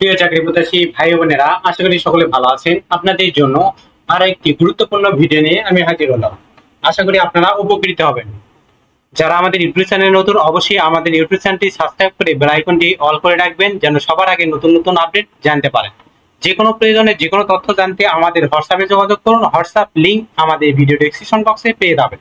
প্রিয় চাকরি প্রত্যাশী ভাই বোনেরা, আশা করি সকলে ভালো আছেন। আপনাদের জন্য আরো একটি গুরুত্বপূর্ণ ভিডিও নিয়ে আমি হাজির হলাম। আশা করি আপনারা উপকৃত হবেন। যারা আমাদের ইউটিউব চ্যানেলে নতুন, অবশ্যই আমাদের ইউটিউব চ্যানেলটি সাবস্ক্রাইব করে বেল আইকনটি অল করে রাখবেন, যেন সবার আগে নতুন নতুন আপডেট জানতে পারেন। যে কোনো প্রয়োজনে যে কোনো তথ্য জানতে আমাদের হোয়াটসঅ্যাপে যোগাযোগ করুন। হোয়াটসঅ্যাপ লিংক আমাদের ভিডিও ডেসক্রিপশন বক্সে পেয়ে যাবেন।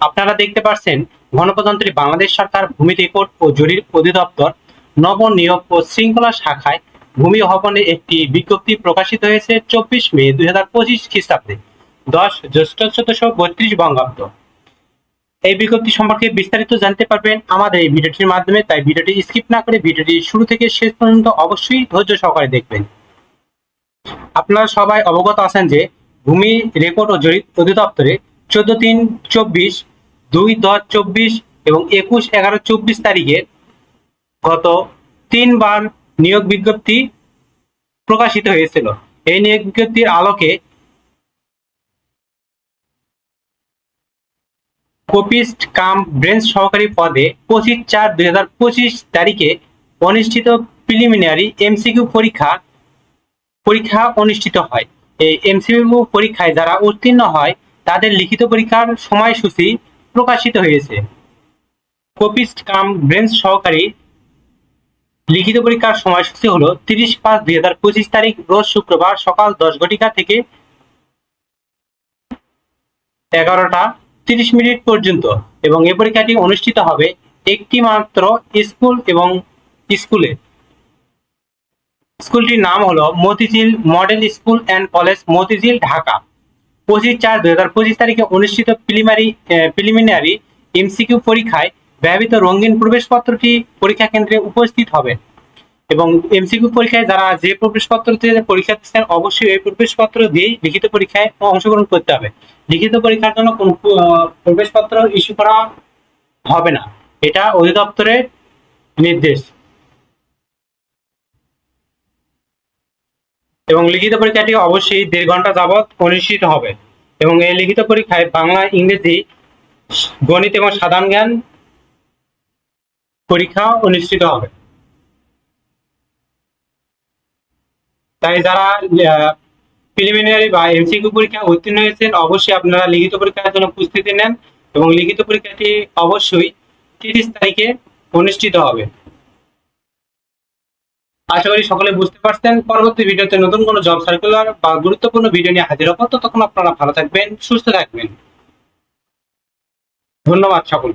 আপনারা দেখতে পাচ্ছেন, গণপ্রজাতন্ত্রী বাংলাদেশ সরকার ভূমি রেকর্ড ও জরিপ অধিদপ্তর নবনিয়োগ ও শৃঙ্খলা শাখায় ভূমি ভবনে একটি বিজ্ঞপ্তি প্রকাশিত হয়েছে 24 মে 2025 খ্রিস্টাব্দে 10 জ্যৈষ্ঠ 1432 বঙ্গাব্দ। এই বিজ্ঞপ্তি সম্পর্কে বিস্তারিত জানতে পারবেন আমাদের এই ভিডিওটির মাধ্যমে, তাই ভিডিওটি স্কিপ না করে ভিডিওটি শুরু থেকে শেষ পর্যন্ত অবশ্যই ধৈর্য সহকারে দেখবেন। আপনারা সবাই অবগত আছেন যে ভূমি রেকর্ড ও জরিপ অধিদপ্তরে 14/3/24, 2/10/24 এবং 21/11/24 তারিখে গত 3বার নিয়োগ বিজ্ঞপ্তি প্রকাশিত হয়েছিল। এই নিয়োগ বিজ্ঞপ্তির আলোকে কপিস্ট কাম ব্রেঞ্চ সহকারী পদে 25/4/2025 তারিখে অনুষ্ঠিত প্রিলিমিনারি এমসিকিউ পরীক্ষা অনুষ্ঠিত হয়। এই এমসিকিউ পরীক্ষায় যারা উত্তীর্ণ হয় তাদের লিখিত পরীক্ষার সময়সূচি প্রকাশিত হয়েছে। কপিস্ট কাম ব্রেঞ্চ সহকারী লিখিত পরীক্ষার সময়সূচি হলো 30/5/2025 তারিখ রোজ শুক্রবার সকাল 10 থেকে 11:30 পর্যন্ত, এবং এই পরীক্ষাটি অনুষ্ঠিত হবে একটি মাত্র স্কুলটির নাম হলো Motijheel model school and college, Motijheel, Dhaka. 25/4/2025 তারিখে অনুষ্ঠিত প্রিলিমিনারি এমসিকিউ পরীক্ষায় ব্যবহৃত রঙিন প্রবেশপত্রটি পরীক্ষা কেন্দ্রে উপস্থিত হবে। এবং এমসিকিউ পরীক্ষায় যারা যে প্রবেশপত্র দিয়ে পরীক্ষা দিচ্ছেন, অবশ্যই এই প্রবেশপত্র দিয়েই লিখিত পরীক্ষায় অংশগ্রহণ করতে হবে। লিখিত পরীক্ষার জন্য কোনো প্রবেশপত্র ইস্যু করা হবে না, এটা অধিদপ্তরের নির্দেশ। এবং লিখিত পরীক্ষাটি অবশ্যই 1.5 ঘন্টা যাবৎ অনুষ্ঠিত হবে। এবং এই লিখিত পরীক্ষায় বাংলা, ইংরেজি, গণিত এবং সাধারণ জ্ঞান পরীক্ষা অনুষ্ঠিত হবে। তাই যারা প্রিলিমিনারি বা এমসিকিউ পরীক্ষা উত্তীর্ণ হয়েছেন, অবশ্যই আপনারা লিখিত পরীক্ষার জন্য প্রস্তুতি নেন। এবং লিখিত পরীক্ষাটি অবশ্যই 30 তারিখে অনুষ্ঠিত হবে। আশা করি সকলে বুঝতে পারছেন। পরবর্তী ভিডিওতে নতুন কোনো জব সার্কুলার বা গুরুত্বপূর্ণ ভিডিও নিয়ে হাজির হব। ততক্ষণ আপনারা ভালো থাকবেন, সুস্থ থাকবেন। ধন্যবাদ সকল।